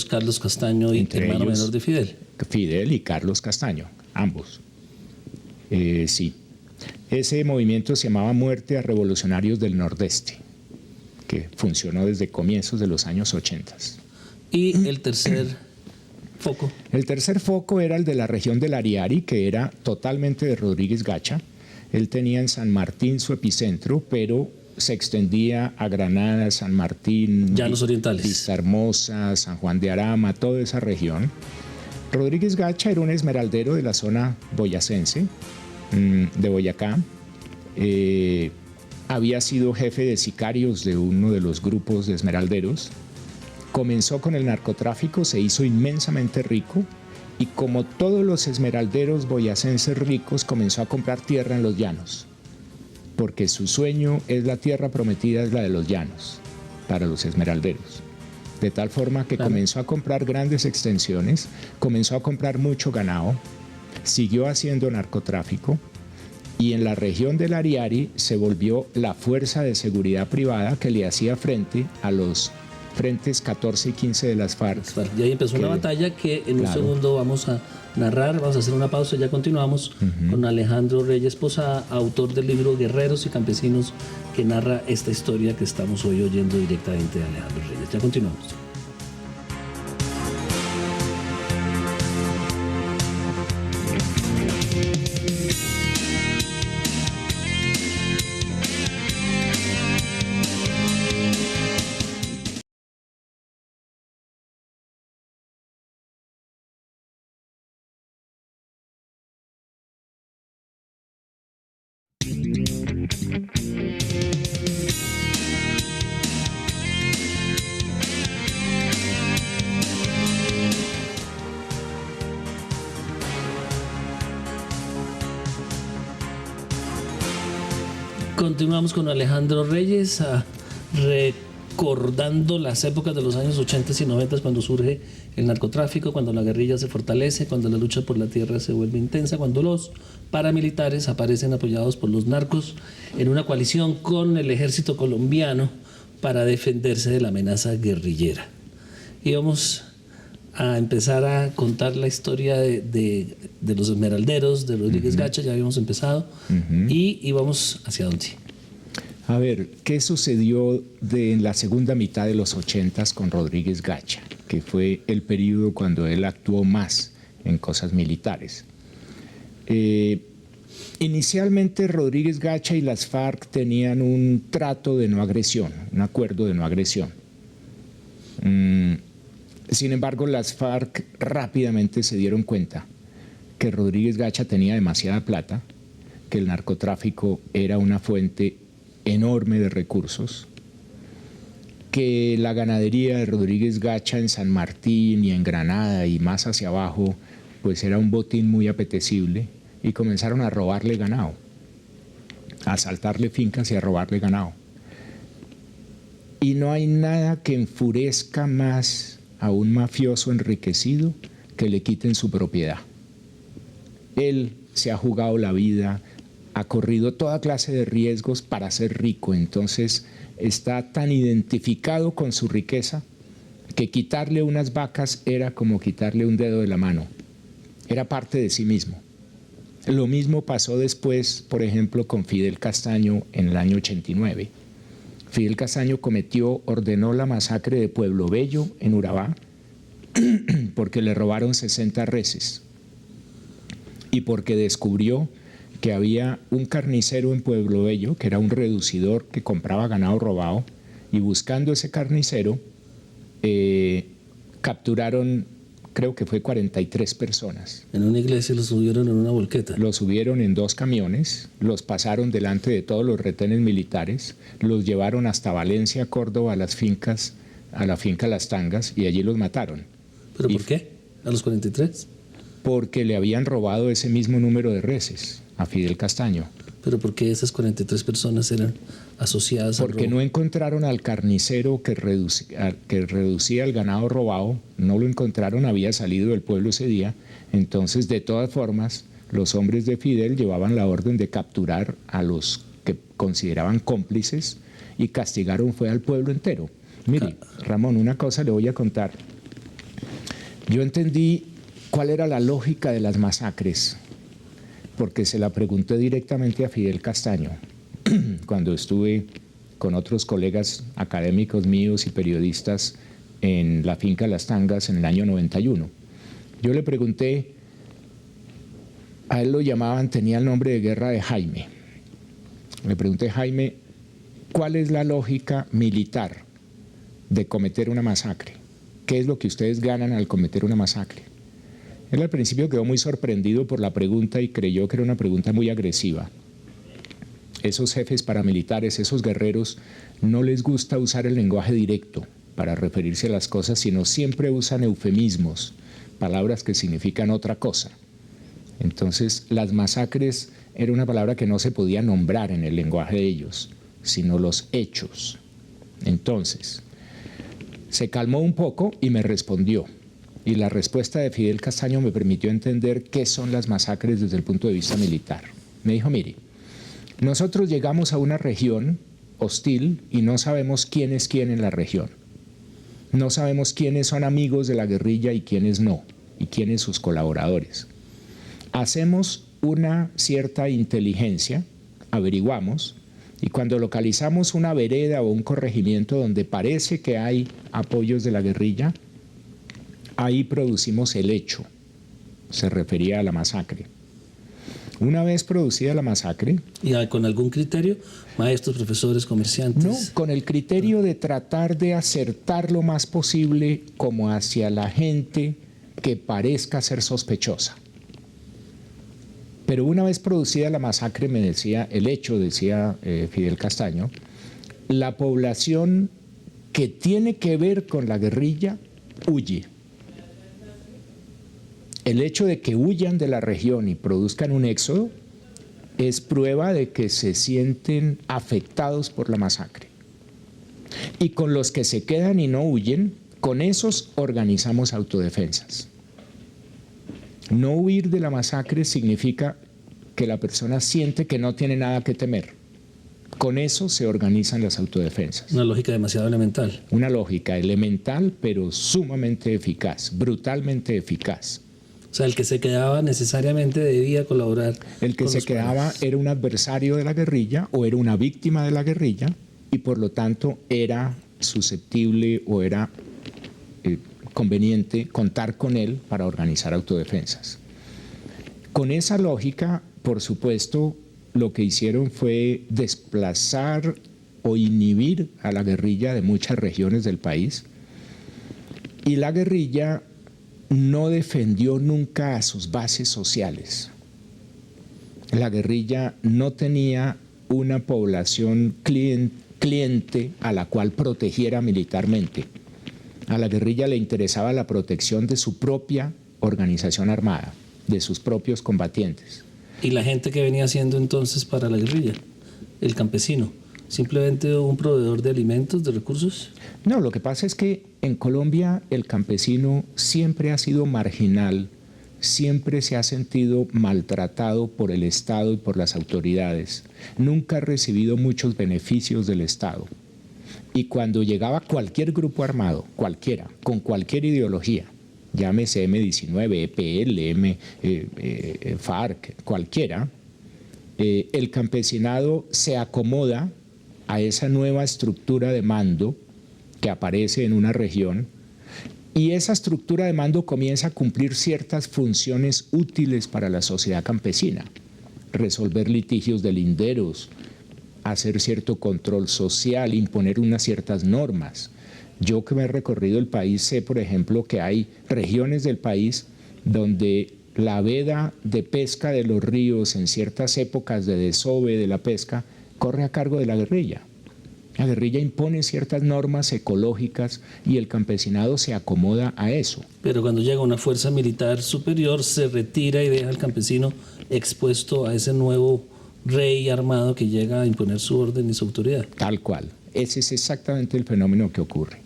Carlos Castaño y Entre hermano ellos, menor de Fidel. Fidel y Carlos Castaño, ambos. Sí. Ese movimiento se llamaba Muerte a Revolucionarios del Nordeste, que funcionó desde comienzos de los años 80. Y el tercer foco. El tercer foco era el de la región del Ariari, que era totalmente de Rodríguez Gacha. Él tenía en San Martín su epicentro, pero se extendía a Granada, San Martín, Llanos Orientales, Vista Hermosa, San Juan de Arama, toda esa región. Rodríguez Gacha era un esmeraldero de la zona boyacense, de Boyacá. Había sido jefe de sicarios de uno de los grupos de esmeralderos. Comenzó con el narcotráfico, se hizo inmensamente rico y, como todos los esmeralderos boyacenses ricos, comenzó a comprar tierra en los llanos, porque su sueño es la tierra prometida, es la de los llanos, para los esmeralderos. De tal forma que comenzó a comprar grandes extensiones, comenzó a comprar mucho ganado, siguió haciendo narcotráfico y en la región del Ariari se volvió la fuerza de seguridad privada que le hacía frente a los frentes 14 y 15 de las FARC. Y ahí empezó una batalla que en un segundo vamos a narrar, vamos a hacer una pausa y ya continuamos con Alejandro Reyes Posada, autor del libro Guerreros y Campesinos, que narra esta historia que estamos hoy oyendo directamente de Alejandro Reyes. Ya continuamos. Continuamos con Alejandro Reyes, recordando las épocas de los años 80 y 90 cuando surge el narcotráfico, cuando la guerrilla se fortalece, cuando la lucha por la tierra se vuelve intensa, cuando los paramilitares aparecen apoyados por los narcos en una coalición con el ejército colombiano para defenderse de la amenaza guerrillera. Y vamos a empezar a contar la historia de los esmeralderos, de Rodríguez Gacha, ya habíamos empezado, y vamos hacia dónde. A ver, ¿qué sucedió en la segunda mitad de los 80s con Rodríguez Gacha, que fue el periodo cuando él actuó más en cosas militares? Inicialmente Rodríguez Gacha y las FARC tenían un trato de no agresión, un acuerdo de no agresión. Sin embargo, las FARC rápidamente se dieron cuenta que Rodríguez Gacha tenía demasiada plata, que el narcotráfico era una fuente enorme de recursos, que la ganadería de Rodríguez Gacha en San Martín y en Granada y más hacia abajo, pues era un botín muy apetecible, y comenzaron a robarle ganado, a asaltarle fincas y a robarle ganado. Y no hay nada que enfurezca más a un mafioso enriquecido que le quiten su propiedad. Él se ha jugado la vida, ha corrido toda clase de riesgos para ser rico, entonces está tan identificado con su riqueza que quitarle unas vacas era como quitarle un dedo de la mano, era parte de sí mismo. Lo mismo pasó después, por ejemplo, con Fidel Castaño en el año 89. Fidel Castaño ordenó la masacre de Pueblo Bello en Urabá porque le robaron 60 reses y porque descubrió que había un carnicero en Pueblo Bello, que era un reducidor que compraba ganado robado, y buscando ese carnicero capturaron, creo que fue 43 personas. En una iglesia los subieron en una volqueta. Los subieron en 2 camiones, los pasaron delante de todos los retenes militares, los llevaron hasta Valencia, Córdoba, a las fincas, a la finca Las Tangas, y allí los mataron. ¿Pero por qué? ¿A los 43? Porque le habían robado ese mismo número de reses a Fidel Castaño. ¿Pero por qué esas 43 personas eran asociadas al robo? Porque no encontraron al carnicero que reducía el ganado robado, no lo encontraron, había salido del pueblo ese día. Entonces, de todas formas, los hombres de Fidel llevaban la orden de capturar a los que consideraban cómplices y castigaron fue al pueblo entero. Mire, Ramón, una cosa le voy a contar. Yo entendí cuál era la lógica de las masacres, porque se la pregunté directamente a Fidel Castaño cuando estuve con otros colegas académicos míos y periodistas en la finca Las Tangas en el año 91. Yo le pregunté, a él lo llamaban, tenía el nombre de guerra de Jaime. Le pregunté, Jaime, ¿cuál es la lógica militar de cometer una masacre? ¿Qué es lo que ustedes ganan al cometer una masacre? Él al principio quedó muy sorprendido por la pregunta y creyó que era una pregunta muy agresiva. Esos jefes paramilitares, esos guerreros, no les gusta usar el lenguaje directo para referirse a las cosas, sino siempre usan eufemismos, palabras que significan otra cosa. Entonces, las masacres era una palabra que no se podía nombrar en el lenguaje de ellos, sino los hechos. Entonces, se calmó un poco y me respondió. Y la respuesta de Fidel Castaño me permitió entender qué son las masacres desde el punto de vista militar. Me dijo, mire, nosotros llegamos a una región hostil y no sabemos quién es quién en la región. No sabemos quiénes son amigos de la guerrilla y quiénes no, y quiénes sus colaboradores. Hacemos una cierta inteligencia, averiguamos, y cuando localizamos una vereda o un corregimiento donde parece que hay apoyos de la guerrilla, ahí producimos el hecho. Se refería a la masacre. Una vez producida la masacre... ¿Y con algún criterio? Maestros, profesores, comerciantes. No, con el criterio de tratar de acertar lo más posible como hacia la gente que parezca ser sospechosa. Pero una vez producida la masacre, me decía, el hecho, decía Fidel Castaño, la población que tiene que ver con la guerrilla huye. El hecho de que huyan de la región y produzcan un éxodo es prueba de que se sienten afectados por la masacre. Y con los que se quedan y no huyen, con esos organizamos autodefensas. No huir de la masacre significa que la persona siente que no tiene nada que temer. Con eso se organizan las autodefensas. Una lógica demasiado elemental. Una lógica elemental, pero sumamente eficaz, brutalmente eficaz. O sea, el que se quedaba necesariamente debía colaborar. El que se quedaba era un adversario de la guerrilla o era una víctima de la guerrilla y por lo tanto era susceptible o era conveniente contar con él para organizar autodefensas. Con esa lógica, por supuesto, lo que hicieron fue desplazar o inhibir a la guerrilla de muchas regiones del país y la guerrilla no defendió nunca a sus bases sociales. La guerrilla no tenía una población cliente a la cual protegiera militarmente. A la guerrilla le interesaba la protección de su propia organización armada, de sus propios combatientes. ¿Y la gente que venía haciendo entonces para la guerrilla? El campesino. ¿Simplemente un proveedor de alimentos, de recursos? No, lo que pasa es que en Colombia el campesino siempre ha sido marginal, siempre se ha sentido maltratado por el Estado y por las autoridades. Nunca ha recibido muchos beneficios del Estado. Y cuando llegaba cualquier grupo armado, cualquiera, con cualquier ideología, llámese M-19, EPL, FARC, cualquiera, el campesinado se acomoda a esa nueva estructura de mando que aparece en una región y esa estructura de mando comienza a cumplir ciertas funciones útiles para la sociedad campesina, resolver litigios de linderos, hacer cierto control social, imponer unas ciertas normas. Yo que me he recorrido el país sé, por ejemplo, que hay regiones del país donde la veda de pesca de los ríos en ciertas épocas de desove de la pesca corre a cargo de la guerrilla. La guerrilla impone ciertas normas ecológicas y el campesinado se acomoda a eso. Pero cuando llega una fuerza militar superior se retira y deja al campesino expuesto a ese nuevo rey armado que llega a imponer su orden y su autoridad. Tal cual. Ese es exactamente el fenómeno que ocurre.